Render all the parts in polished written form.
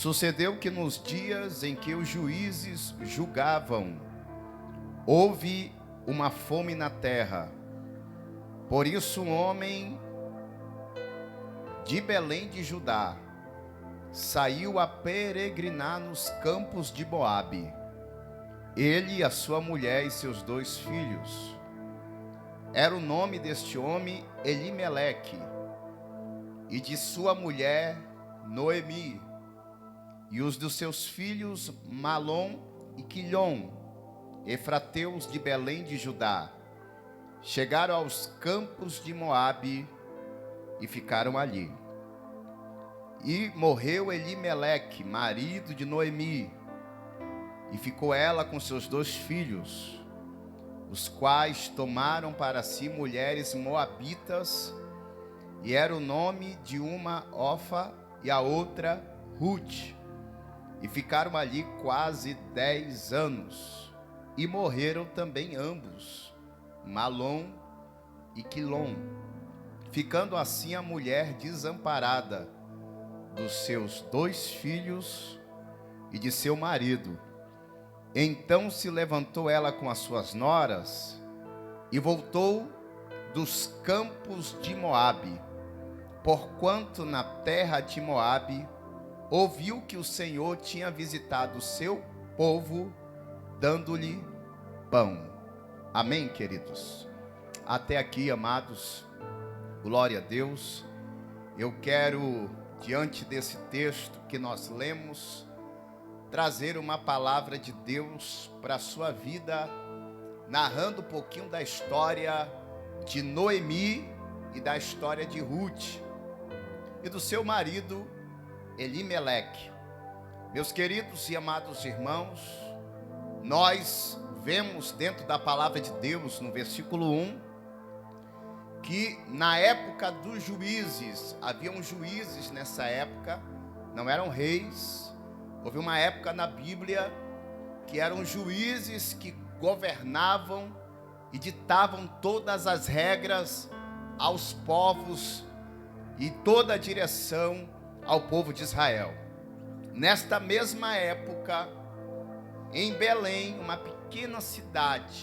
Sucedeu que nos dias em que os juízes julgavam, houve uma fome na terra. Por isso um homem de Belém de Judá saiu a peregrinar nos campos de Moabe. Ele, a sua mulher e seus 2 filhos. Era o nome deste homem Elimeleque, e de sua mulher Noemi, e os dos seus filhos Malom e Quilhom, efrateus de Belém de Judá. Chegaram aos campos de Moabe e ficaram ali. E morreu Elimeleque, marido de Noemi, e ficou ela com seus 2 filhos, os quais tomaram para si mulheres moabitas, e era o nome de uma Orfa e a outra Ruth. E ficaram ali quase 10 anos, e morreram também ambos, Malom e Quilom, ficando assim a mulher desamparada dos seus 2 filhos e de seu marido. Então se levantou ela com as suas noras e voltou dos campos de Moabe, porquanto na terra de Moabe ouviu que o Senhor tinha visitado o seu povo, dando-lhe pão. Amém, queridos? Até aqui, amados, glória a Deus. Eu quero, diante desse texto que nós lemos, trazer uma palavra de Deus para a sua vida, narrando um pouquinho da história de Noemi e da história de Ruth e do seu marido Elimeleque. Meus queridos e amados irmãos, nós vemos dentro da palavra de Deus, no versículo 1, que na época dos juízes, haviam juízes nessa época, não eram reis. Houve uma época na Bíblia que eram juízes que governavam e ditavam todas as regras aos povos e toda a direção ao povo de Israel. Nesta mesma época, em Belém, uma pequena cidade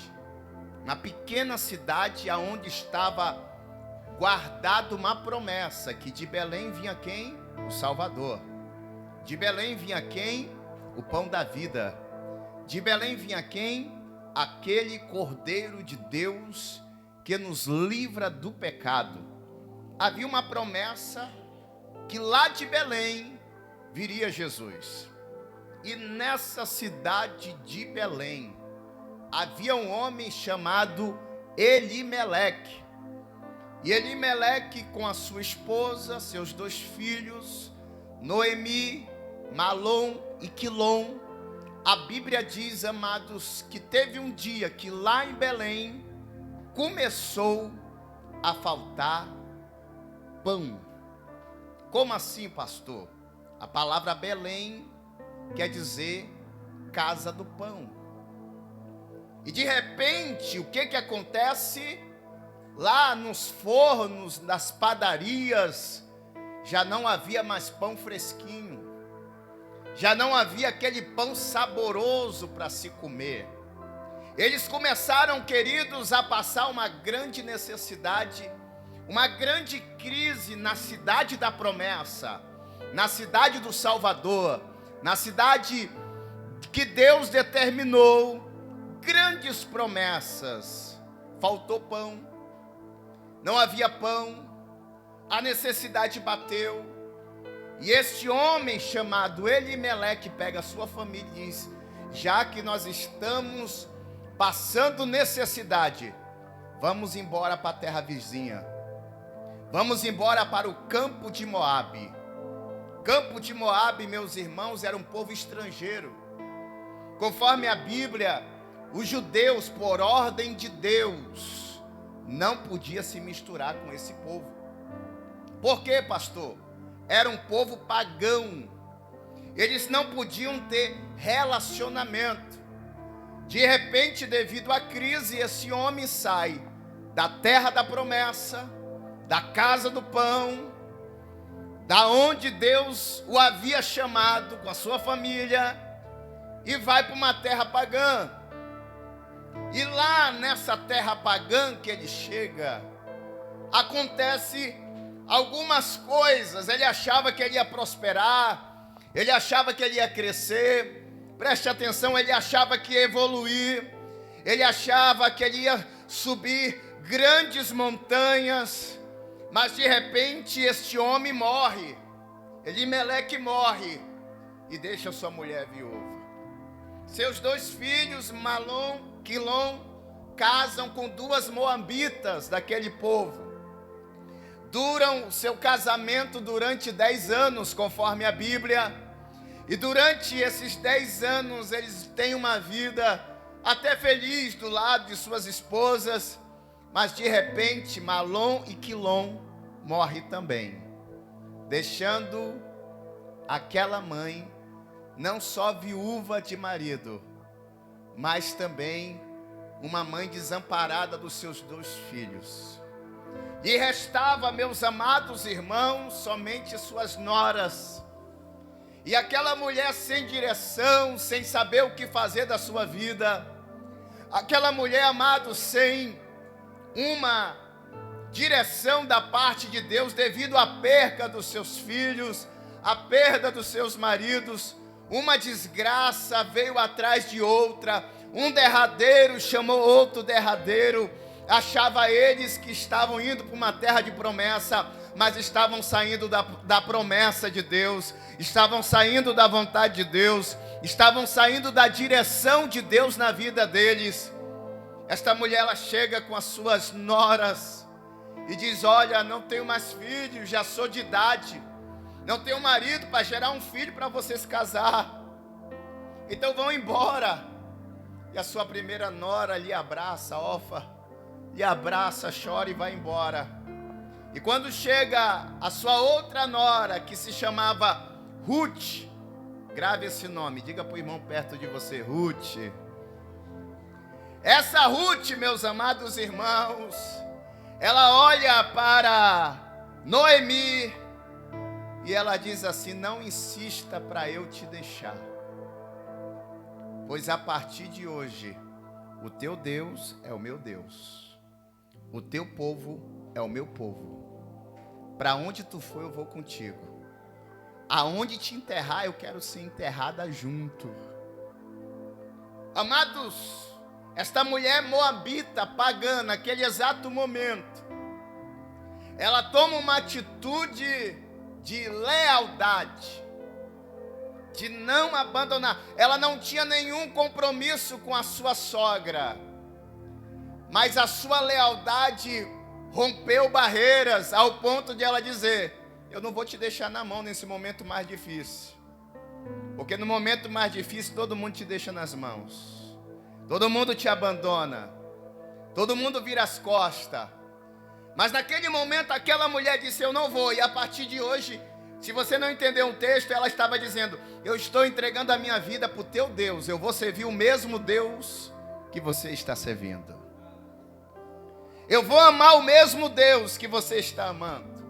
aonde estava guardada uma promessa, que de Belém vinha quem? O Salvador. De Belém vinha quem? O pão da vida. De Belém vinha quem? Aquele Cordeiro de Deus que nos livra do pecado. Havia uma promessa que lá de Belém viria Jesus. E nessa cidade de Belém havia um homem chamado Elimeleque. E Elimeleque, com a sua esposa, seus 2 filhos, Noemi, Malom e Quilom, a Bíblia diz, amados, que teve um dia que lá em Belém começou a faltar pão. Como assim, pastor? A palavra Belém quer dizer casa do pão. E de repente, o que acontece? Lá nos fornos, nas padarias, já não havia mais pão fresquinho. Já não havia aquele pão saboroso para se comer. Eles começaram, queridos, a passar uma grande necessidade, uma grande crise na cidade da promessa, na cidade do Salvador, na cidade que Deus determinou grandes promessas. Faltou pão, não havia pão, a necessidade bateu, e este homem chamado Elimeleque pega a sua família e diz: já que nós estamos passando necessidade, vamos embora para a terra vizinha, vamos embora para o campo de Moabe. Campo de Moabe, meus irmãos, era um povo estrangeiro. Conforme a Bíblia, os judeus, por ordem de Deus, não podiam se misturar com esse povo. Por quê, pastor? Era um povo pagão. Eles não podiam ter relacionamento. De repente, devido à crise, esse homem sai da terra da promessa, da casa do pão, da onde Deus o havia chamado com a sua família, e vai para uma terra pagã. E lá nessa terra pagã que ele chega, acontece algumas coisas. Ele achava que ele ia prosperar, ele achava que ele ia crescer, preste atenção, ele achava que ia evoluir, ele achava que ele ia subir grandes montanhas, mas de repente este homem morre, Elimeleque morre e deixa sua mulher viúva. Seus 2 filhos, Malom, Quilom, casam com 2 moabitas daquele povo. Duram o seu casamento durante 10 anos, conforme a Bíblia. E durante esses 10 anos eles têm uma vida até feliz do lado de suas esposas. Mas de repente Malom e Quilom morrem também, deixando aquela mãe não só viúva de marido, mas também uma mãe desamparada dos seus 2 filhos. E restava, meus amados irmãos, somente suas noras. E aquela mulher sem direção, sem saber o que fazer da sua vida. Aquela mulher, amados, sem uma direção da parte de Deus, devido à perca dos seus filhos, à perda dos seus maridos. Uma desgraça veio atrás de outra, um derradeiro chamou outro derradeiro. Achava eles que estavam indo para uma terra de promessa, mas estavam saindo da promessa de Deus, estavam saindo da vontade de Deus, estavam saindo da direção de Deus na vida deles. Esta mulher, ela chega com as suas noras e diz: olha, não tenho mais filhos, já sou de idade, não tenho marido para gerar um filho para vocês casar, então vão embora. E a sua primeira nora lhe abraça, Orfa, lhe abraça, chora e vai embora. E quando chega a sua outra nora, que se chamava Ruth, grave esse nome, diga para o irmão perto de você, Ruth. Essa Ruth, meus amados irmãos, ela olha para Noemi e ela diz assim: não insista para eu te deixar, pois a partir de hoje o teu Deus é o meu Deus, o teu povo é o meu povo. Para onde tu for eu vou contigo, aonde te enterrar eu quero ser enterrada junto. Amados, esta mulher moabita, pagã, naquele exato momento, ela toma uma atitude de lealdade, de não abandonar. Ela não tinha nenhum compromisso com a sua sogra, mas a sua lealdade rompeu barreiras ao ponto de ela dizer: eu não vou te deixar na mão nesse momento mais difícil, porque no momento mais difícil todo mundo te deixa nas mãos, todo mundo te abandona, todo mundo vira as costas. Mas naquele momento aquela mulher disse: eu não vou. E a partir de hoje, se você não entendeu um texto, ela estava dizendo: eu estou entregando a minha vida para o teu Deus, eu vou servir o mesmo Deus que você está servindo, eu vou amar o mesmo Deus que você está amando.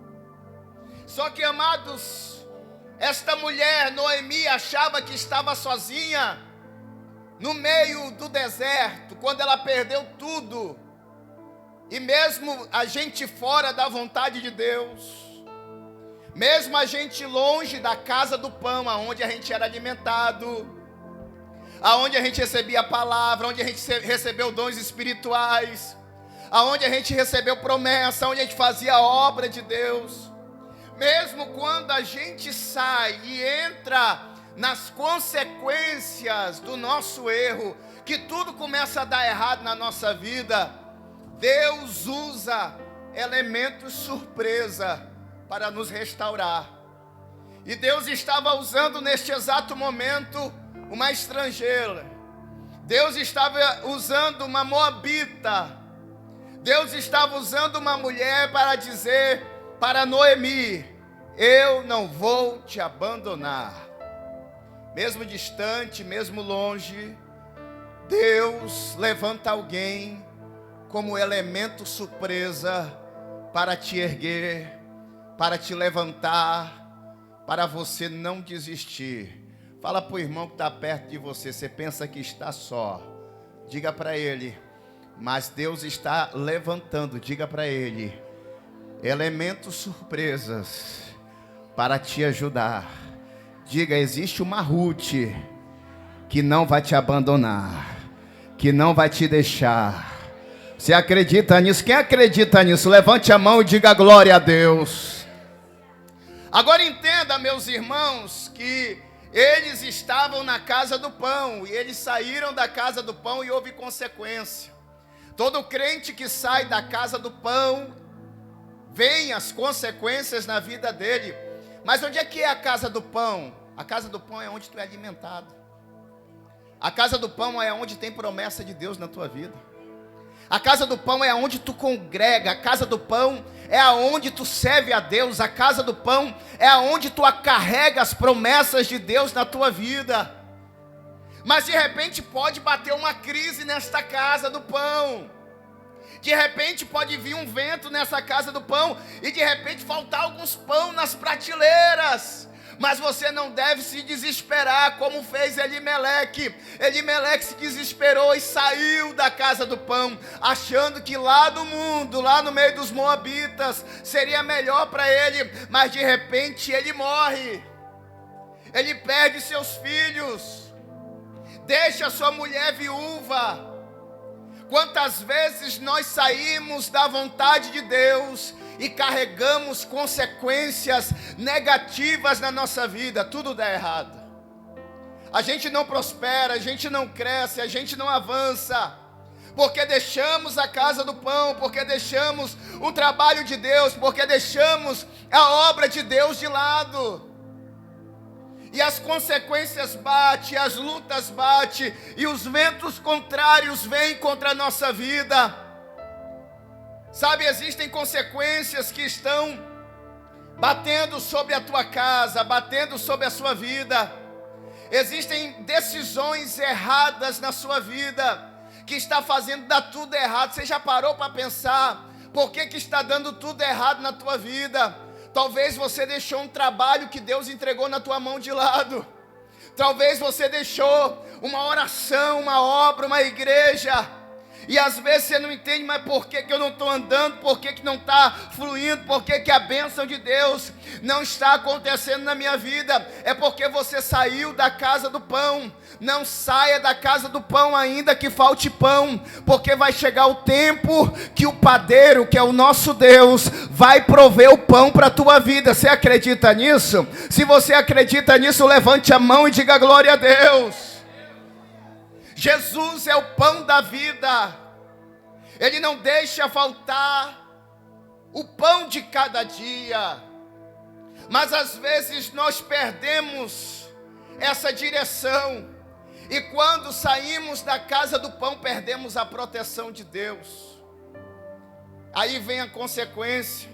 Só que, amados, esta mulher, Noemi, achava que estava sozinha no meio do deserto, quando ela perdeu tudo. E mesmo a gente fora da vontade de Deus, mesmo a gente longe da casa do pão, aonde a gente era alimentado, aonde a gente recebia a palavra, onde a gente recebeu dons espirituais, aonde a gente recebeu promessa, onde a gente fazia a obra de Deus, mesmo quando a gente sai e entra nas consequências do nosso erro, que tudo começa a dar errado na nossa vida, Deus usa elementos surpresa para nos restaurar. E Deus estava usando neste exato momento uma estrangeira, Deus estava usando uma moabita, Deus estava usando uma mulher para dizer para Noemi: eu não vou te abandonar. Mesmo distante, mesmo longe, Deus levanta alguém como elemento surpresa para te erguer, para te levantar, para você não desistir. Fala para o irmão que está perto de você. Você pensa que está só. Diga para ele. Mas Deus está levantando. Diga para ele. Elementos surpresas para te ajudar. Diga, existe uma Ruth que não vai te abandonar, que não vai te deixar. Você acredita nisso? Quem acredita nisso? Levante a mão e diga glória a Deus. Agora entenda, meus irmãos, que eles estavam na casa do pão, e eles saíram da casa do pão e houve consequência. Todo crente que sai da casa do pão, vem as consequências na vida dele. Mas onde é que é a casa do pão? A casa do pão é onde tu é alimentado. A casa do pão é onde tem promessa de Deus na tua vida. A casa do pão é onde tu congrega. A casa do pão é aonde tu serve a Deus. A casa do pão é aonde tu acarrega as promessas de Deus na tua vida. Mas de repente pode bater uma crise nesta casa do pão. De repente pode vir um vento nessa casa do pão e de repente faltar alguns pão nas prateleiras. Mas você não deve se desesperar como fez Elimeleque. Elimeleque se desesperou e saiu da casa do pão, achando que lá no mundo, lá no meio dos moabitas, seria melhor para ele. Mas de repente ele morre. Ele perde seus filhos. Deixa sua mulher viúva. Quantas vezes nós saímos da vontade de Deus e carregamos consequências negativas na nossa vida, tudo dá errado. A gente não prospera, a gente não cresce, a gente não avança, porque deixamos a casa do pão, porque deixamos o trabalho de Deus, porque deixamos a obra de Deus de lado. E as consequências batem, as lutas batem, e os ventos contrários vêm contra a nossa vida. Sabe, existem consequências que estão batendo sobre a tua casa, batendo sobre a sua vida. Existem decisões erradas na sua vida, que está fazendo dar tudo errado. Você já parou para pensar, por que está dando tudo errado na tua vida? Talvez você deixou um trabalho que Deus entregou na tua mão de lado. Talvez você deixou uma oração, uma obra, uma igreja. E às vezes você não entende, mas por que eu não estou andando? Por que não está fluindo? Por que a bênção de Deus não está acontecendo na minha vida? É porque você saiu da casa do pão. Não saia da casa do pão ainda que falte pão, porque vai chegar o tempo que o padeiro, que é o nosso Deus, vai prover o pão para a tua vida. Você acredita nisso? Se você acredita nisso, levante a mão e diga glória a Deus. Jesus é o pão da vida. Ele não deixa faltar o pão de cada dia. Mas às vezes nós perdemos essa direção. E quando saímos da casa do pão, perdemos a proteção de Deus. Aí vem a consequência.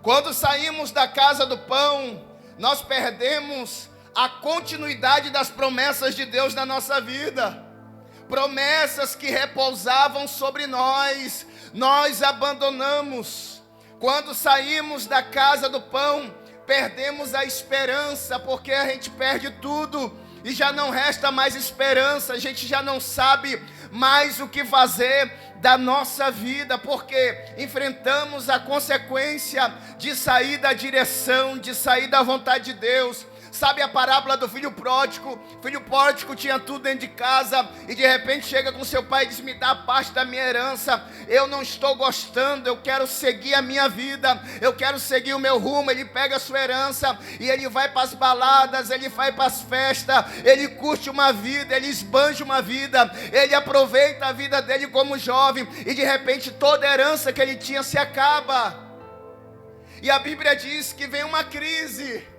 Quando saímos da casa do pão, nós perdemos a continuidade das promessas de Deus na nossa vida. Promessas que repousavam sobre nós, nós abandonamos. Quando saímos da casa do pão, perdemos a esperança, porque a gente perde tudo e já não resta mais esperança. A gente já não sabe mais o que fazer da nossa vida, porque enfrentamos a consequência de sair da direção, de sair da vontade de Deus. Sabe a parábola do filho pródigo? O filho pródigo tinha tudo dentro de casa e de repente chega com seu pai e diz: me dá parte da minha herança. Eu não estou gostando, eu quero seguir a minha vida, eu quero seguir o meu rumo. Ele pega a sua herança e ele vai para as baladas, ele vai para as festas, ele curte uma vida, ele esbanja uma vida, ele aproveita a vida dele como jovem e de repente toda a herança que ele tinha se acaba. E a Bíblia diz que vem uma crise.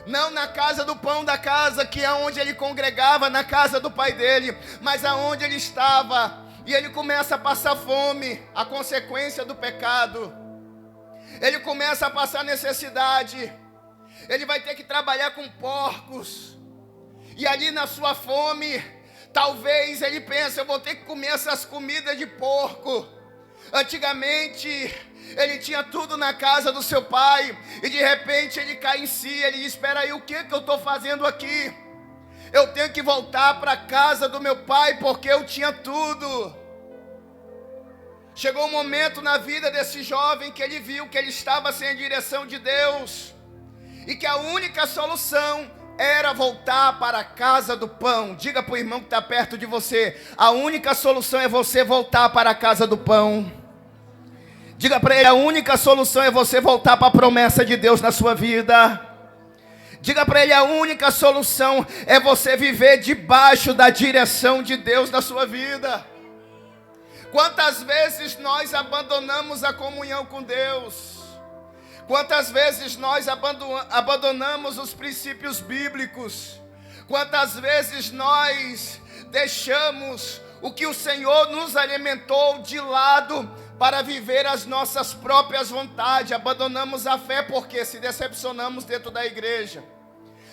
Não na casa do pão da casa, que é onde ele congregava, na casa do pai dele, mas aonde ele estava. E ele começa a passar fome, a consequência do pecado. Ele começa a passar necessidade. Ele vai ter que trabalhar com porcos. E ali na sua fome, talvez ele pense: eu vou ter que comer essas comidas de porco. Antigamente, ele tinha tudo na casa do seu pai, e de repente ele cai em si, ele diz: espera aí, o que eu estou fazendo aqui? Eu tenho que voltar para a casa do meu pai, porque eu tinha tudo. Chegou um momento na vida desse jovem que ele viu que ele estava sem a direção de Deus, e que a única solução era voltar para a casa do pão. Diga para o irmão que está perto de você: a única solução é você voltar para a casa do pão. Diga para ele: a única solução é você voltar para a promessa de Deus na sua vida. Diga para ele: a única solução é você viver debaixo da direção de Deus na sua vida. Quantas vezes nós abandonamos a comunhão com Deus? Quantas vezes nós abandonamos os princípios bíblicos? Quantas vezes nós deixamos o que o Senhor nos alimentou de lado para viver as nossas próprias vontades? Abandonamos a fé porque se decepcionamos dentro da igreja.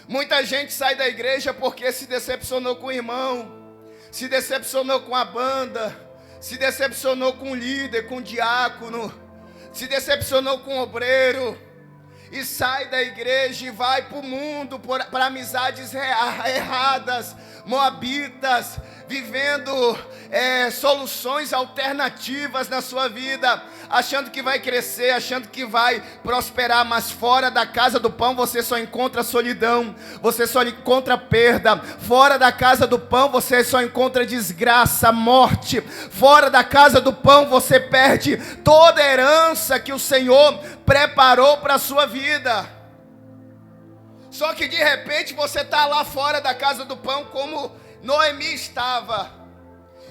Muita gente sai da igreja porque se decepcionou com o irmão, se decepcionou com a banda, se decepcionou com o líder, com o diácono, se decepcionou com o obreiro, e sai da igreja e vai para o mundo, para amizades erradas, moabitas, vivendo soluções alternativas na sua vida, achando que vai crescer, achando que vai prosperar, mas fora da casa do pão você só encontra solidão, você só encontra perda. Fora da casa do pão você só encontra desgraça, morte. Fora da casa do pão você perde toda a herança que o Senhor preparou para a sua vida. Só que de repente você está lá fora da casa do pão, como Noemi estava,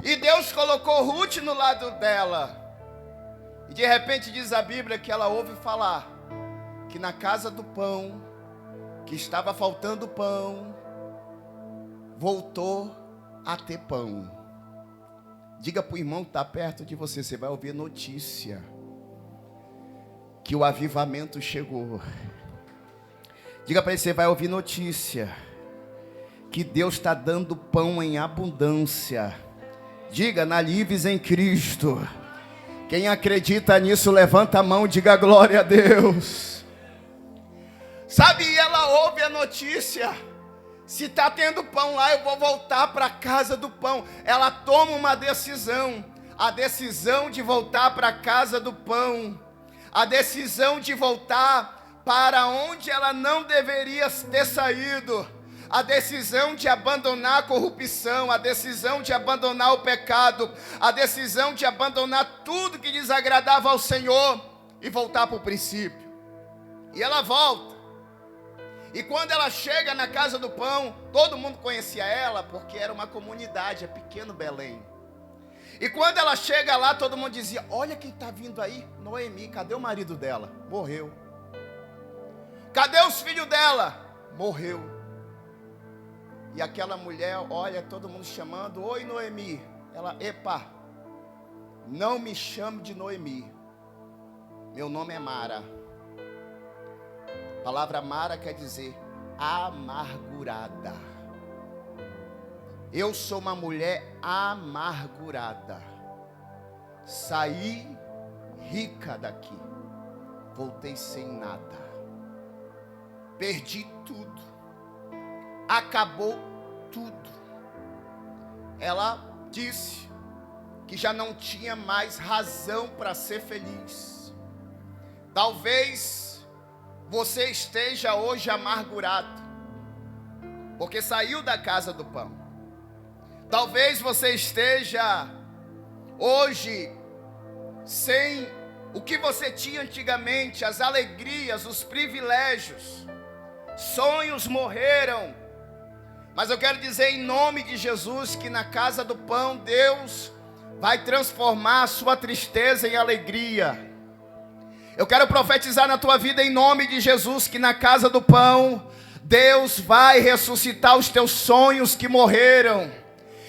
e Deus colocou Ruth no lado dela, e de repente diz a Bíblia que ela ouve falar que na casa do pão, que estava faltando pão, voltou a ter pão. Diga para o irmão que está perto de você: você vai ouvir notícia que o avivamento chegou. Diga para ele: você vai ouvir notícia que Deus está dando pão em abundância. Diga: na Livres em Cristo. Quem acredita nisso, levanta a mão e diga glória a Deus. Sabe, ela ouve a notícia: se está tendo pão lá, eu vou voltar para a casa do pão. Ela toma uma decisão, a decisão de voltar para a casa do pão, a decisão de voltar para onde ela não deveria ter saído, a decisão de abandonar a corrupção, a decisão de abandonar o pecado, a decisão de abandonar tudo que desagradava ao Senhor e voltar para o princípio. E ela volta. E quando ela chega na casa do pão, todo mundo conhecia ela, porque era uma comunidade, é pequeno Belém. E quando ela chega lá, todo mundo dizia: olha quem está vindo aí, Noemi. Cadê o marido dela? Morreu. Cadê os filhos dela? Morreu. E aquela mulher, olha, todo mundo chamando: oi Noemi. Ela: epa, não me chame de Noemi, meu nome é Mara. A palavra Mara quer dizer amargurada. Eu sou uma mulher amargurada. Saí rica daqui, voltei sem nada, perdi tudo, acabou tudo. Ela disse que já não tinha mais razão para ser feliz. Talvez você esteja hoje amargurado, porque saiu da casa do pão. Talvez você esteja hoje sem o que você tinha antigamente, as alegrias, os privilégios. Sonhos morreram. Mas eu quero dizer em nome de Jesus que na casa do pão Deus vai transformar a sua tristeza em alegria. Eu quero profetizar na tua vida em nome de Jesus que na casa do pão Deus vai ressuscitar os teus sonhos que morreram.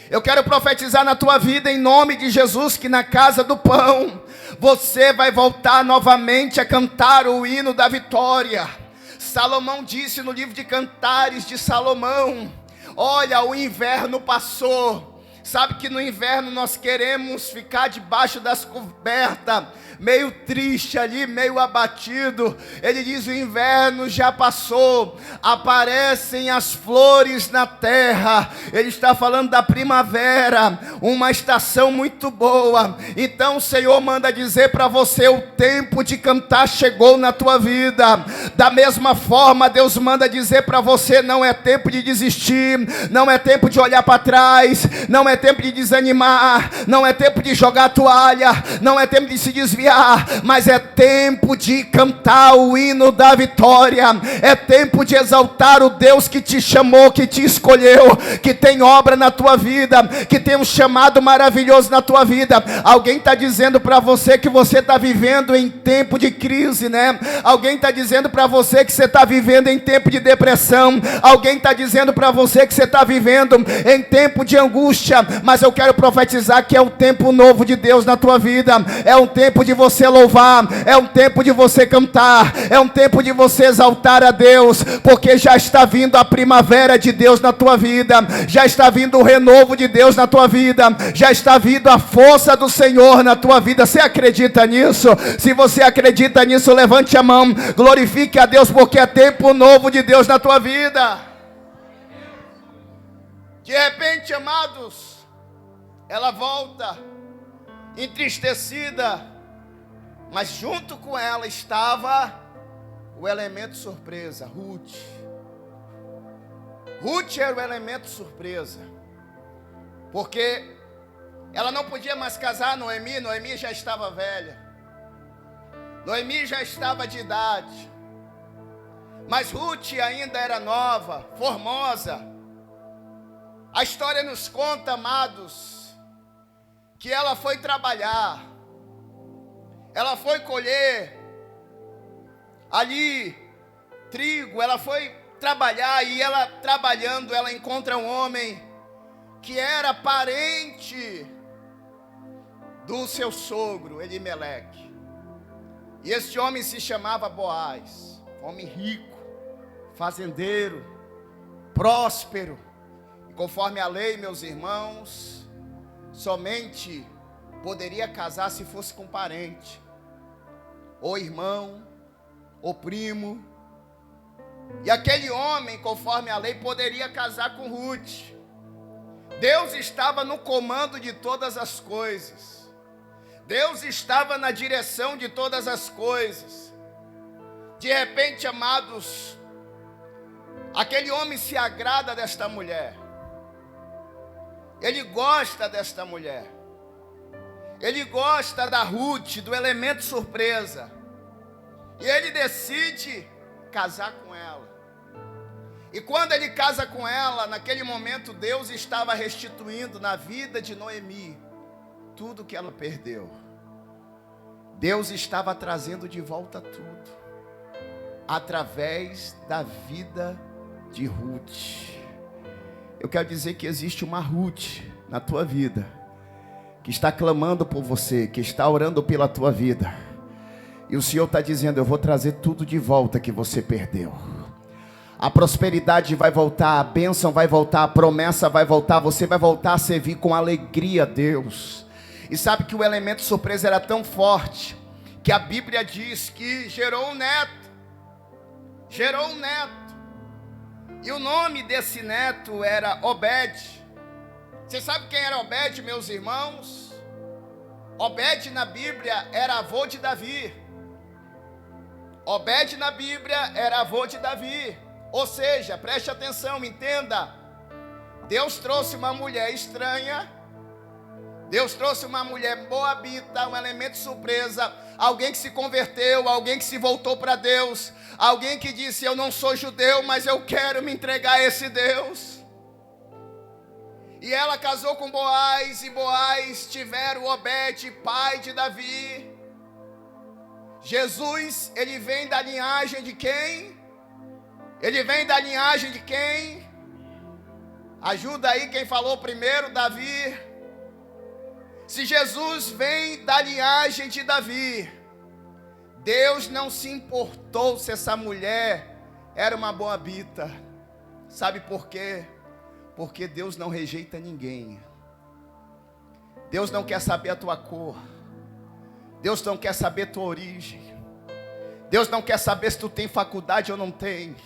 Eu quero profetizar na tua vida em nome de Jesus que na casa do pão você vai voltar novamente a cantar o hino da vitória. Salomão disse no livro de Cantares de Salomão: olha, o inverno passou, Sabe que no inverno nós queremos ficar debaixo das cobertas, meio triste ali, meio abatido. Ele diz: o inverno já passou, aparecem as flores na terra. Ele está falando da primavera, uma estação muito boa. Então o Senhor manda dizer para você: o tempo de cantar chegou na tua vida. Da mesma forma, Deus manda dizer para você: não é tempo de desistir, não é tempo de olhar para trás, não é tempo de desanimar, não é tempo de jogar a toalha, não é tempo de se desviar, mas é tempo de cantar o hino da vitória. É tempo de exaltar o Deus que te chamou, que te escolheu, que tem obra na tua vida, que tem um chamado maravilhoso na tua vida. Alguém está dizendo para você que você está vivendo em tempo de crise, né? Alguém está dizendo para você que você está vivendo em tempo de depressão. Alguém está dizendo para você que você está vivendo em tempo de angústia. Mas eu quero profetizar que é um tempo novo de Deus na tua vida. É um tempo de você louvar, é um tempo de você cantar, é um tempo de você exaltar a Deus, porque já está vindo a primavera de Deus na tua vida, já está vindo o renovo de Deus na tua vida, já está vindo a força do Senhor na tua vida. Você acredita nisso? Se você acredita nisso, levante a mão, glorifique a Deus, porque é tempo novo de Deus na tua vida. De repente, amados, ela volta entristecida, mas junto com ela estava o elemento surpresa, Ruth. Ruth era o elemento surpresa, porque ela não podia mais casar Noemi. Noemi já estava velha, Noemi já estava de idade, mas Ruth ainda era nova, formosa. A história nos conta, amados, que ela foi trabalhar, ela foi colher ali trigo, ela foi trabalhar, e ela trabalhando, ela encontra um homem que era parente do seu sogro, Elimeleque. E esse homem se chamava Boaz, homem rico, fazendeiro, próspero. E conforme a lei, meus irmãos, somente poderia casar se fosse com parente, ou irmão, ou primo. E aquele homem, conforme a lei, poderia casar com Ruth. Deus estava no comando de todas as coisas, Deus estava na direção de todas as coisas. De repente, amados, aquele homem se agrada desta mulher, ele gosta desta mulher, ele gosta da Ruth, do elemento surpresa, e ele decide casar com ela. E quando ele casa com ela, naquele momento Deus estava restituindo na vida de Noemi tudo que ela perdeu. Deus estava trazendo de volta tudo, através da vida de Ruth. Eu quero dizer que existe uma Ruth na tua vida, que está clamando por você, que está orando pela tua vida. E o Senhor está dizendo: eu vou trazer tudo de volta que você perdeu. A prosperidade vai voltar, a bênção vai voltar, a promessa vai voltar, você vai voltar a servir com alegria a Deus. E sabe que o elemento surpresa era tão forte, que a Bíblia diz que gerou um neto. E o nome desse neto era Obed. Você sabe quem era Obed, meus irmãos? Obed na Bíblia era avô de Davi. Obed na Bíblia era avô de Davi. Ou seja, preste atenção, entenda. Deus trouxe uma mulher estranha, Deus trouxe uma mulher moabita, um elemento surpresa, alguém que se converteu, alguém que se voltou para Deus, alguém que disse: eu não sou judeu, mas eu quero me entregar a esse Deus. E ela casou com Boaz, e Boaz tiveram Obed, pai de Davi. Jesus, ele vem da linhagem de quem? Ele vem da linhagem de quem? Ajuda aí quem falou primeiro, Davi. Se Jesus vem da linhagem de Davi, Deus não se importou se essa mulher era uma moabita. Sabe por quê? Porque Deus não rejeita ninguém. Deus não quer saber a tua cor. Deus não quer saber a tua origem. Deus não quer saber se tu tem faculdade ou não tem.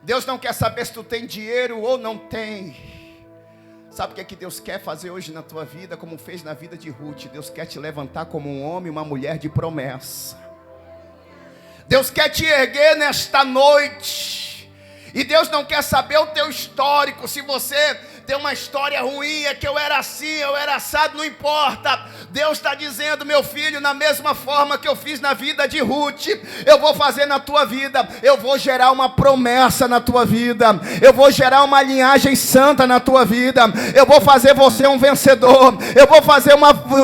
Deus não quer saber se tu tem dinheiro ou não tem. Sabe o que é que Deus quer fazer hoje na tua vida, como fez na vida de Ruth? Deus quer te levantar como um homem e uma mulher de promessa. Deus quer te erguer nesta noite. E Deus não quer saber o teu histórico. Se você tem uma história ruim, é que eu era assim, eu era assado, não importa. Deus está dizendo, meu filho, na mesma forma que eu fiz na vida de Ruth, eu vou fazer na tua vida. Eu vou gerar uma promessa na tua vida. Eu vou gerar uma linhagem santa na tua vida. Eu vou fazer você um vencedor. Eu vou fazer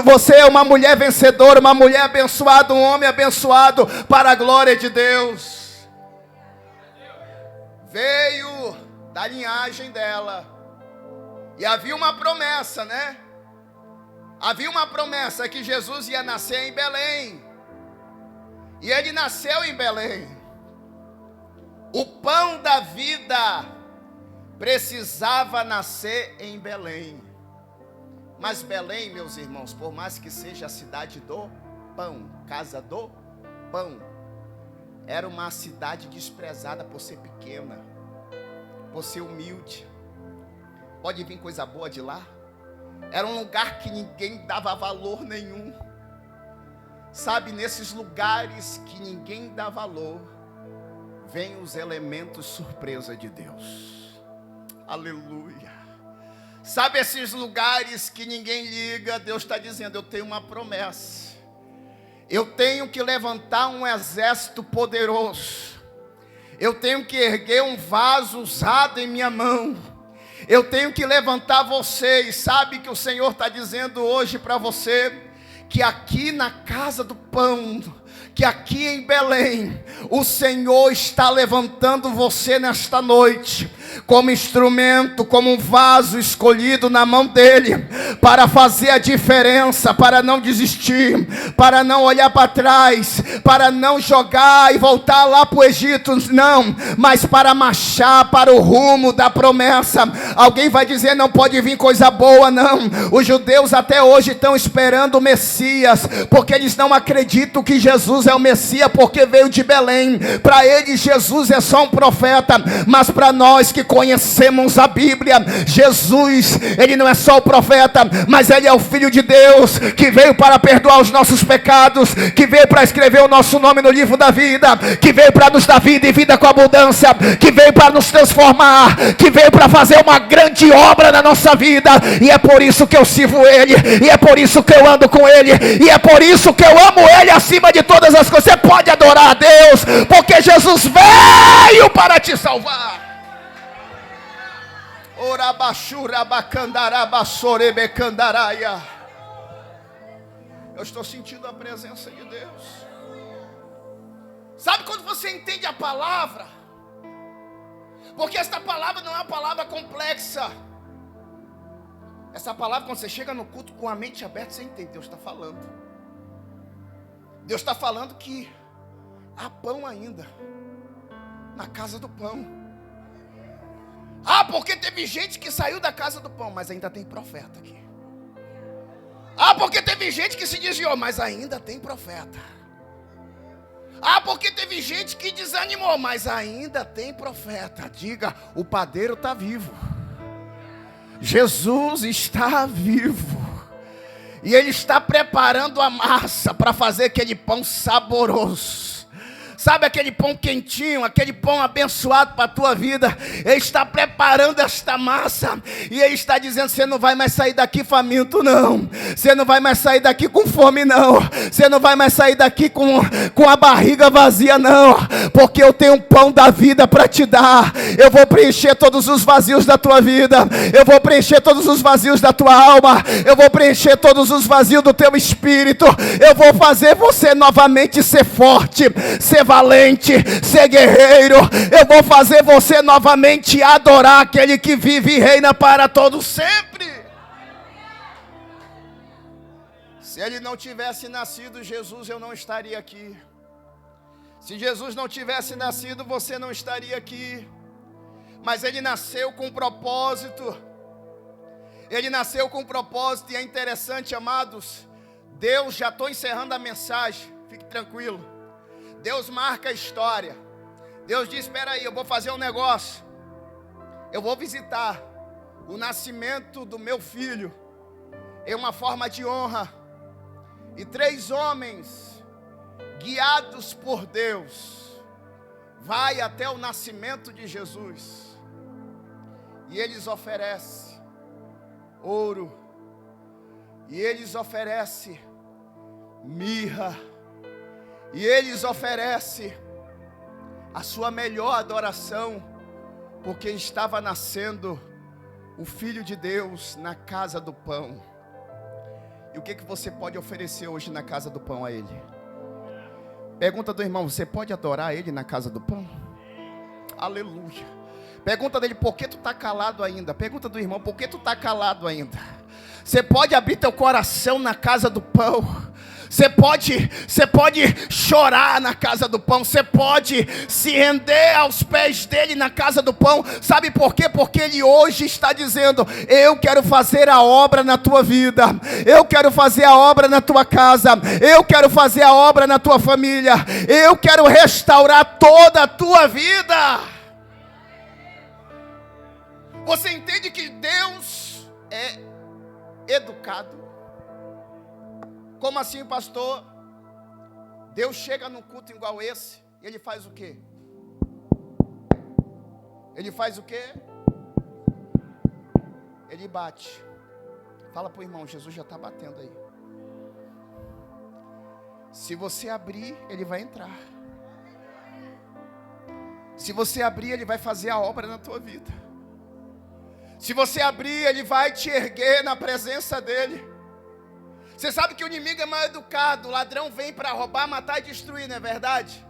você uma mulher vencedora, uma mulher abençoada, um homem abençoado, para a glória de Deus. Veio da linhagem dela. E havia uma promessa, né? Havia uma promessa que Jesus ia nascer em Belém. E ele nasceu em Belém. O pão da vida precisava nascer em Belém. Mas Belém, meus irmãos, por mais que seja a cidade do pão, casa do pão, era uma cidade desprezada por ser pequena, por ser humilde. Pode vir coisa boa de lá? Era um lugar que ninguém dava valor nenhum. Sabe, nesses lugares que ninguém dá valor, vem os elementos surpresa de Deus. Aleluia. Sabe, esses lugares que ninguém liga, Deus está dizendo, eu tenho uma promessa. Eu tenho que levantar um exército poderoso. Eu tenho que erguer um vaso usado em minha mão. Eu tenho que levantar você. E sabe que o Senhor está dizendo hoje para você, que aqui na casa do pão, que aqui em Belém, o Senhor está levantando você nesta noite, como instrumento, como um vaso escolhido na mão dele, para fazer a diferença, para não desistir, para não olhar para trás, para não jogar e voltar lá para o Egito, não, mas para marchar para o rumo da promessa. Alguém vai dizer, não pode vir coisa boa, não. Os judeus até hoje estão esperando o Messias, porque eles não acreditam que Jesus é o Messias, porque veio de Belém. Para eles Jesus é só um profeta, mas para nós que conhecemos a Bíblia, Jesus, ele não é só o profeta, mas ele é o Filho de Deus, que veio para perdoar os nossos pecados, que veio para escrever o nosso nome no livro da vida, que veio para nos dar vida e vida com abundância, que veio para nos transformar, que veio para fazer uma grande obra na nossa vida. E é por isso que eu sirvo ele, e é por isso que eu ando com ele, e é por isso que eu amo ele acima de todas as coisas. Você pode adorar a Deus, porque Jesus veio para te salvar. Eu estou sentindo a presença de Deus. Sabe quando você entende a palavra? Porque esta palavra não é uma palavra complexa. Essa palavra, quando você chega no culto com a mente aberta, você entende. Deus está falando. Deus está falando que há pão ainda na casa do pão. Ah, porque teve gente que saiu da casa do pão, mas ainda tem profeta aqui. Ah, porque teve gente que se desviou, mas ainda tem profeta. Ah, porque teve gente que desanimou, mas ainda tem profeta. Diga, o padeiro está vivo. Jesus está vivo. E ele está preparando a massa para fazer aquele pão saboroso. Sabe aquele pão quentinho, aquele pão abençoado para a tua vida? Ele está preparando esta massa. E ele está dizendo, você não vai mais sair daqui faminto, não. Você não vai mais sair daqui com fome, não. Você não vai mais sair daqui com a barriga vazia, não. Porque eu tenho um pão da vida para te dar. Eu vou preencher todos os vazios da tua vida. Eu vou preencher todos os vazios da tua alma. Eu vou preencher todos os vazios do teu espírito. Eu vou fazer você novamente ser forte, ser valente, ser guerreiro. Eu vou fazer você novamente adorar aquele que vive e reina para todo sempre. Se ele não tivesse nascido, Jesus, eu não estaria aqui. Se Jesus não tivesse nascido, você não estaria aqui. Mas ele nasceu com um propósito. Ele nasceu com um propósito e é interessante, amados. Deus, já estou encerrando a mensagem, fique tranquilo. Deus marca a história. Deus diz, espera aí, eu vou fazer um negócio. Eu vou visitar o nascimento do meu filho em uma forma de honra. E 3 homens, guiados por Deus, vai até o nascimento de Jesus. E eles oferecem ouro, e eles oferecem mirra, e eles oferecem a sua melhor adoração, porque estava nascendo o Filho de Deus na casa do pão. E o que você pode oferecer hoje na casa do pão a Ele? Pergunta do irmão, você pode adorar Ele na casa do pão? Aleluia. Pergunta dele, por que tu está calado ainda? Pergunta do irmão, por que tu está calado ainda? Você pode abrir teu coração na casa do pão. Você pode chorar na casa do pão. Você pode se render aos pés dele na casa do pão. Sabe por quê? Porque ele hoje está dizendo, eu quero fazer a obra na tua vida. Eu quero fazer a obra na tua casa. Eu quero fazer a obra na tua família. Eu quero restaurar toda a tua vida. Você entende que Deus é educado? Como assim, pastor? Deus chega num culto igual esse, e Ele faz o quê? Ele faz o quê? Ele bate. Fala para o irmão, Jesus já está batendo aí. Se você abrir, Ele vai entrar. Se você abrir, Ele vai fazer a obra na tua vida. Se você abrir, Ele vai te erguer na presença dEle. Você sabe que o inimigo é mal educado. O ladrão vem para roubar, matar e destruir, não é verdade?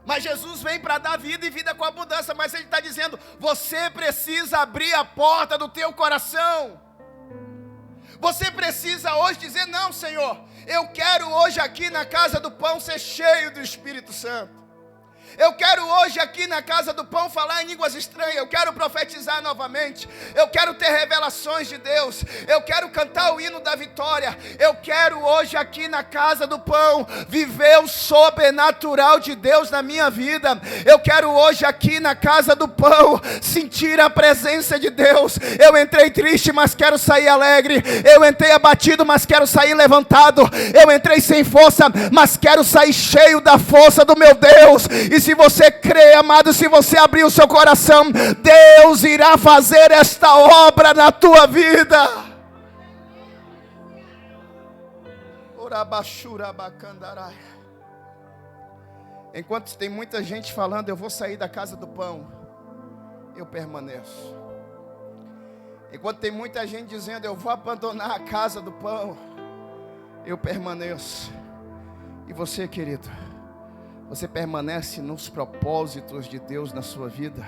Mas Jesus vem para dar vida e vida com abundância. Mas Ele está dizendo, você precisa abrir a porta do teu coração. Você precisa hoje dizer, não, Senhor, eu quero hoje aqui na casa do pão ser cheio do Espírito Santo. Eu quero hoje aqui na casa do pão falar em línguas estranhas. Eu quero profetizar novamente. Eu quero ter revelações de Deus. Eu quero cantar o hino da vitória. Eu quero hoje aqui na casa do pão viver o sobrenatural de Deus na minha vida. Eu quero hoje aqui na casa do pão sentir a presença de Deus. Eu entrei triste, mas quero sair alegre. Eu entrei abatido, mas quero sair levantado. Eu entrei sem força, mas quero sair cheio da força do meu Deus. E se você crê, amado, se você abrir o seu coração, Deus irá fazer esta obra na tua vida. Enquanto tem muita gente falando, eu vou sair da casa do pão, eu permaneço. Enquanto tem muita gente dizendo, eu vou abandonar a casa do pão, eu permaneço. E você, querido, você permanece nos propósitos de Deus na sua vida?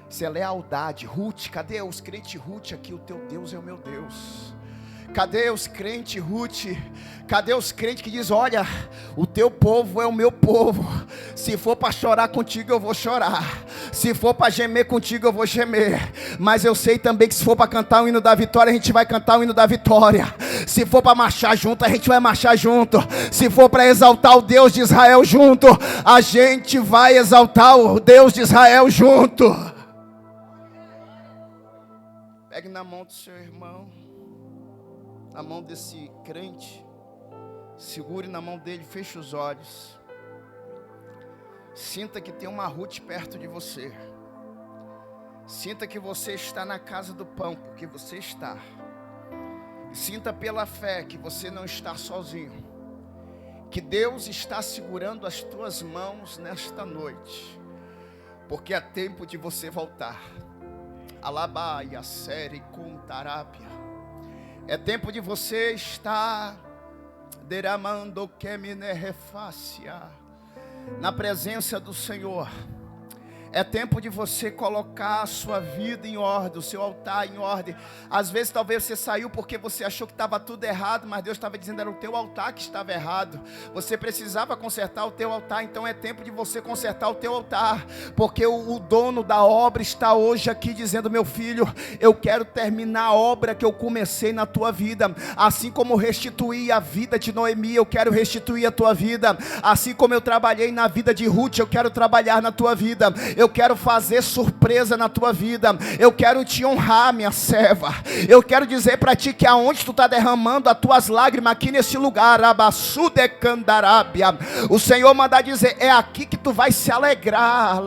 Se é lealdade. Ruth, cadê os crentes Ruth aqui? O teu Deus é o meu Deus. Cadê os crentes Ruth? Cadê os crentes que dizem, olha, o teu povo é o meu povo. Se for para chorar contigo, eu vou chorar. Se for para gemer contigo, eu vou gemer. Mas eu sei também que se for para cantar o hino da vitória, a gente vai cantar o hino da vitória. Se for para marchar junto, a gente vai marchar junto. Se for para exaltar o Deus de Israel junto, a gente vai exaltar o Deus de Israel junto. Pegue na mão do seu irmão, na mão desse crente, segure na mão dele, feche os olhos. Sinta que tem uma Ruth perto de você. Sinta que você está na casa do pão, porque você está. Sinta pela fé que você não está sozinho, que Deus está segurando as tuas mãos nesta noite, porque é tempo de você voltar. Alabaia, série, contarápia. É tempo de você estar derramando que me refácia na presença do Senhor. É tempo de você colocar a sua vida em ordem, o seu altar em ordem. Às vezes talvez você saiu porque você achou que estava tudo errado, mas Deus estava dizendo que era o teu altar que estava errado. Você precisava consertar o teu altar, então é tempo de você consertar o teu altar. Porque o dono da obra está hoje aqui dizendo: meu filho, eu quero terminar a obra que eu comecei na tua vida. Assim como restituí a vida de Noemi, eu quero restituir a tua vida. Assim como eu trabalhei na vida de Ruth, eu quero trabalhar na tua vida. Eu quero fazer surpresa na tua vida. Eu quero te honrar, minha serva. Eu quero dizer para ti que aonde tu está derramando as tuas lágrimas, aqui nesse lugar, o Senhor manda dizer: é aqui que tu vai se alegrar.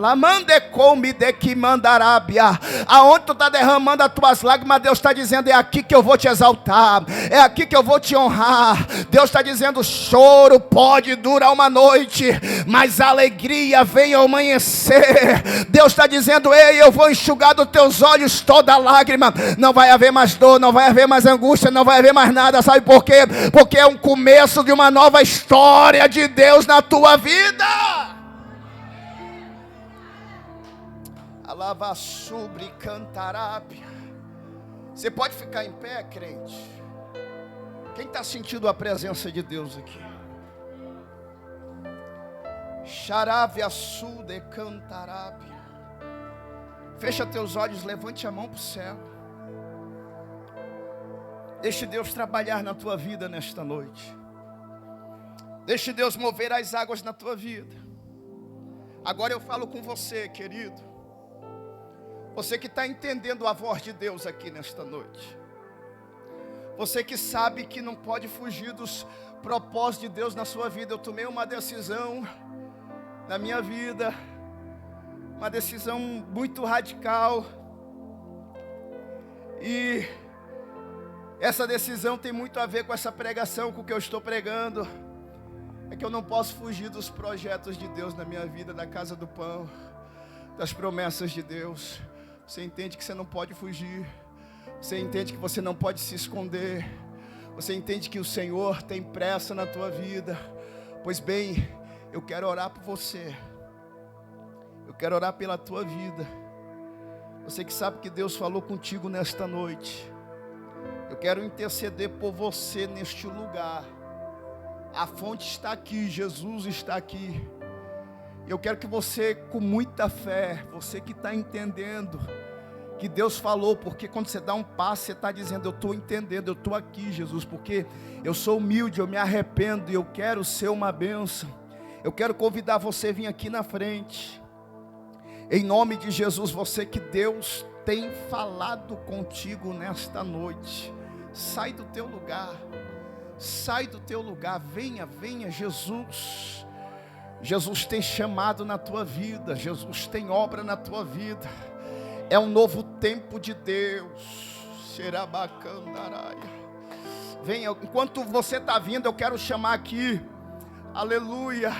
Aonde tu está derramando as tuas lágrimas, Deus está dizendo: é aqui que eu vou te exaltar, é aqui que eu vou te honrar. Deus está dizendo: choro pode durar uma noite, mas a alegria vem ao amanhecer. Deus está dizendo: ei, eu vou enxugar dos teus olhos toda lágrima. Não vai haver mais dor, não vai haver mais angústia, não vai haver mais nada. Sabe por quê? Porque é um começo de uma nova história de Deus na tua vida. Alava sobre cantarábia. Você pode ficar em pé, crente? Quem está sentindo a presença de Deus aqui? Xaravia sude cantarábia. Fecha teus olhos, levante a mão para o céu. Deixe Deus trabalhar na tua vida nesta noite. Deixe Deus mover as águas na tua vida. Agora eu falo com você, querido. Você que está entendendo a voz de Deus aqui nesta noite. Você que sabe que não pode fugir dos propósitos de Deus na sua vida. Eu tomei uma decisão na minha vida, uma decisão muito radical, e essa decisão tem muito a ver com essa pregação, com o que eu estou pregando. É que eu não posso fugir dos projetos de Deus na minha vida, da casa do pão, das promessas de Deus. Você entende que você não pode fugir, você entende que você não pode se esconder, você entende que o Senhor tem pressa na tua vida. Pois bem, eu quero orar por você. Eu quero orar pela tua vida. Você que sabe que Deus falou contigo nesta noite. Eu quero interceder por você neste lugar. A fonte está aqui, Jesus está aqui. Eu quero que você, com muita fé, você que está entendendo que Deus falou, porque quando você dá um passo, você está dizendo: eu estou entendendo, eu estou aqui, Jesus, porque eu sou humilde, eu me arrependo e eu quero ser uma bênção. Eu quero convidar você a vir aqui na frente. Em nome de Jesus, você que Deus tem falado contigo nesta noite, sai do teu lugar, sai do teu lugar, venha, venha. Jesus tem chamado na tua vida, Jesus tem obra na tua vida, é um novo tempo de Deus. Venha, enquanto você está vindo, eu quero chamar aqui, aleluia.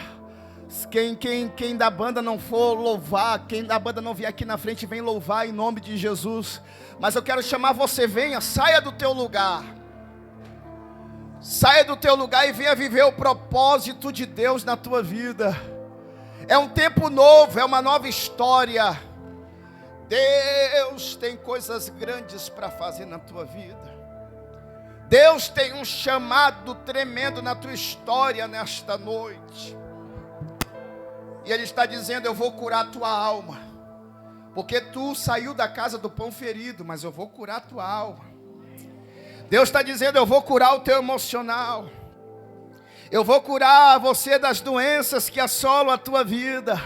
Quem da banda não for louvar, quem da banda não vier aqui na frente, vem louvar em nome de Jesus. Mas eu quero chamar você, venha, saia do teu lugar. Saia do teu lugar e venha viver o propósito de Deus na tua vida. É um tempo novo, é uma nova história. Deus tem coisas grandes para fazer na tua vida. Deus tem um chamado tremendo na tua história nesta noite. E Ele está dizendo: eu vou curar a tua alma, porque tu saiu da casa do pão ferido, mas eu vou curar a tua alma. Deus está dizendo: eu vou curar o teu emocional, eu vou curar você das doenças que assolam a tua vida.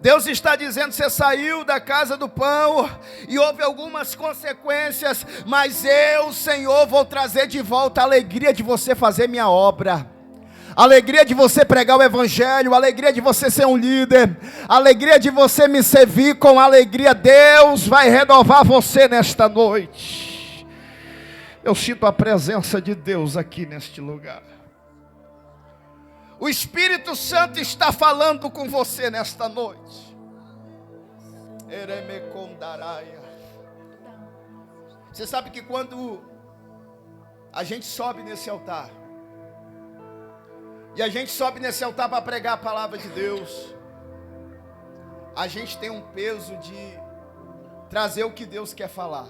Deus está dizendo: você saiu da casa do pão e houve algumas consequências, mas eu, Senhor, vou trazer de volta a alegria de você fazer minha obra. A alegria de você pregar o evangelho, a alegria de você ser um líder, a alegria de você me servir com alegria. Deus vai renovar você nesta noite. Eu sinto a presença de Deus aqui neste lugar. O Espírito Santo está falando com você nesta noite. Você sabe que quando a gente sobe nesse altar, e a gente sobe nesse altar para pregar a palavra de Deus, a gente tem um peso de trazer o que Deus quer falar.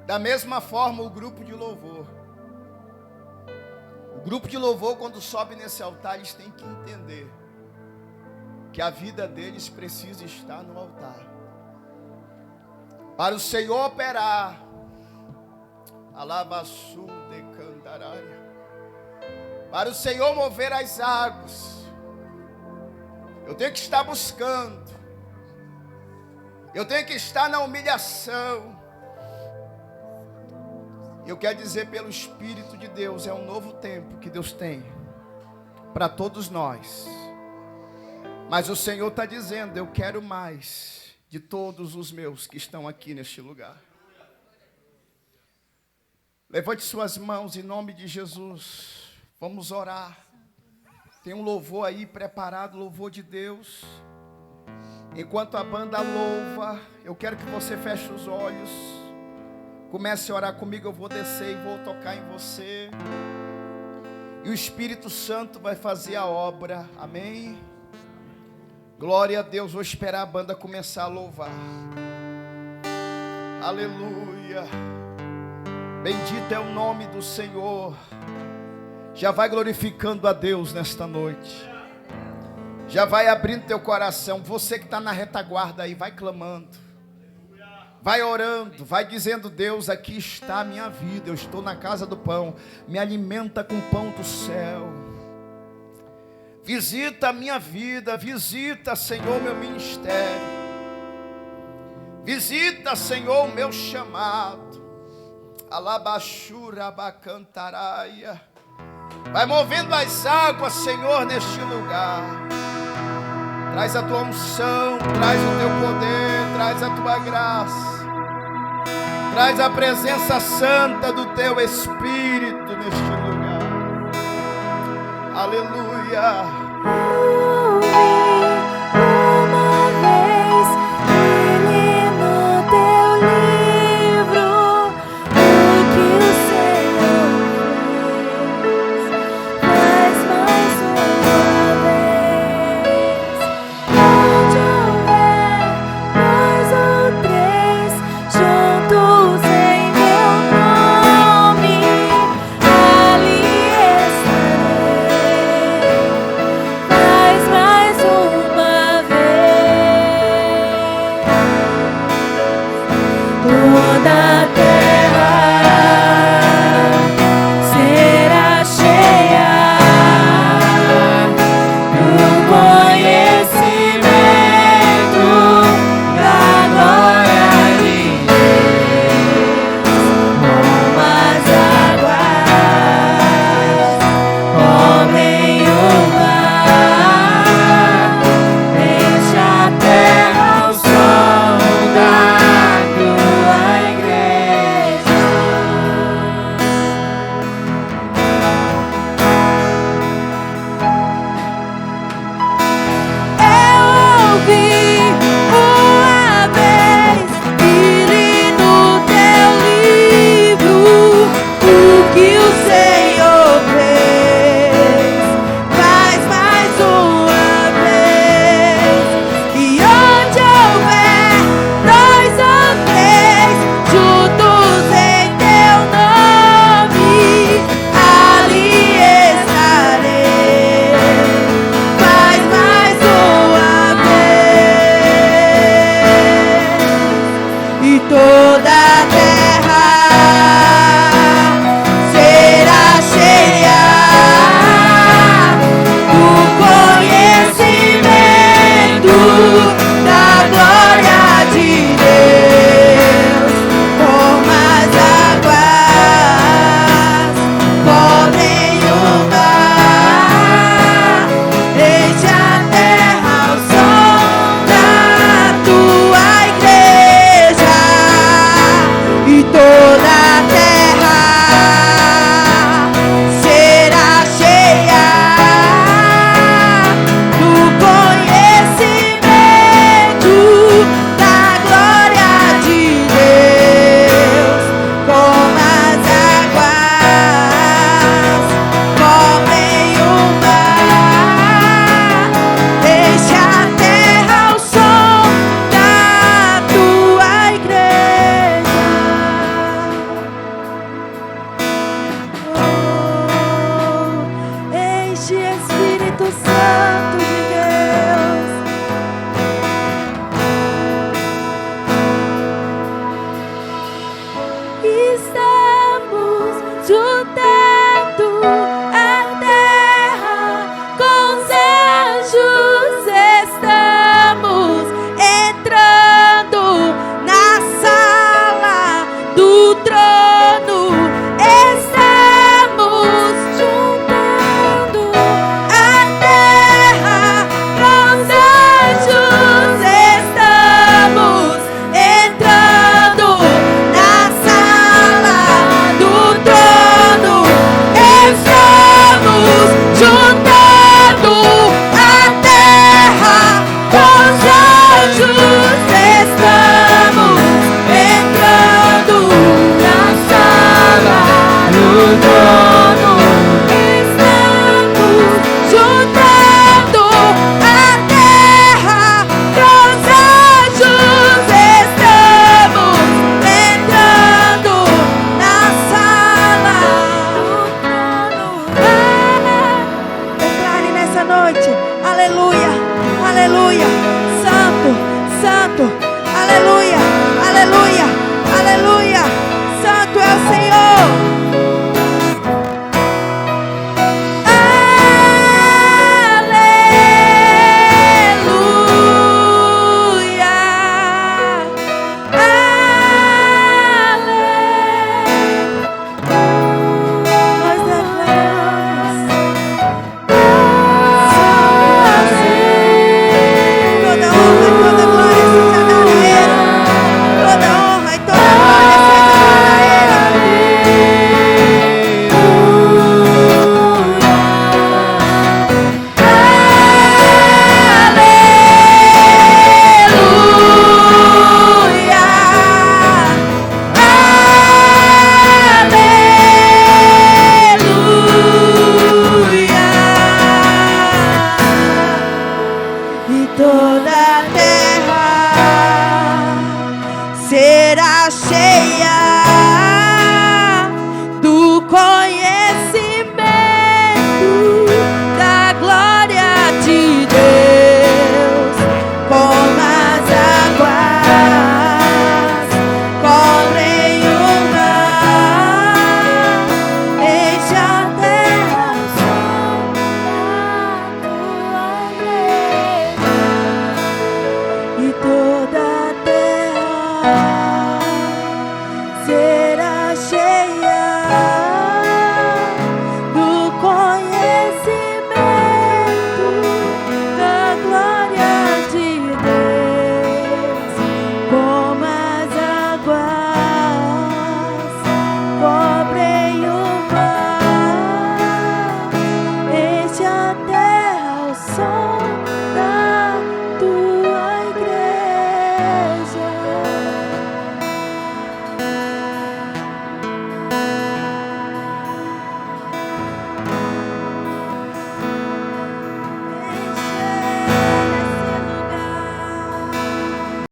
Da mesma forma, o grupo de louvor. O grupo de louvor, quando sobe nesse altar, eles têm que entender que a vida deles precisa estar no altar. Para o Senhor operar, alabaçu de candaraia, para o Senhor mover as águas, eu tenho que estar buscando, eu tenho que estar na humilhação. Eu quero dizer pelo Espírito de Deus, é um novo tempo que Deus tem para todos nós. Mas o Senhor está dizendo, eu quero mais de todos os meus que estão aqui neste lugar. Levante suas mãos em nome de Jesus. Vamos orar. Tem um louvor aí preparado, louvor de Deus. Enquanto a banda louva, eu quero que você feche os olhos. Comece a orar comigo, eu vou descer e vou tocar em você. E o Espírito Santo vai fazer a obra. Amém? Glória a Deus. Vou esperar a banda começar a louvar. Aleluia. Bendito é o nome do Senhor. Já vai glorificando a Deus nesta noite. Já vai abrindo teu coração. Você que está na retaguarda aí, vai clamando. Vai orando, vai dizendo, Deus, aqui está a minha vida, eu estou na casa do pão, me alimenta com o pão do céu. Visita a minha vida, visita, Senhor, meu ministério. Visita, Senhor, o meu chamado. Alabaxura bacantaraia. Vai movendo as águas, Senhor, neste lugar. Traz a tua unção, traz o teu poder, traz a tua graça. Traz a presença santa do teu Espírito neste lugar. Aleluia. Uma vez ele no teu livro o que o Senhor fez. Faz mais uma vez. Onde houver dois ou três juntos em meu nome, ali estarei. Faz mais uma vez. Toda a terra será cheia do conhecimento da glória de Deus, como as águas cobrem o mar. Enche a terra ao som da tua igreja. Eu ouvi uma vez ele no teu livro o que o Senhor fez. Faz mais uma vez. E onde houver dois ou três juntos em teu nome, ali estarei. Faz mais uma vez. E toda a terra será cheia do conhecimento da glória de Deus, como as águas cobrem o mar. Enche a terra ao som da tua igreja. E toda a terra tudo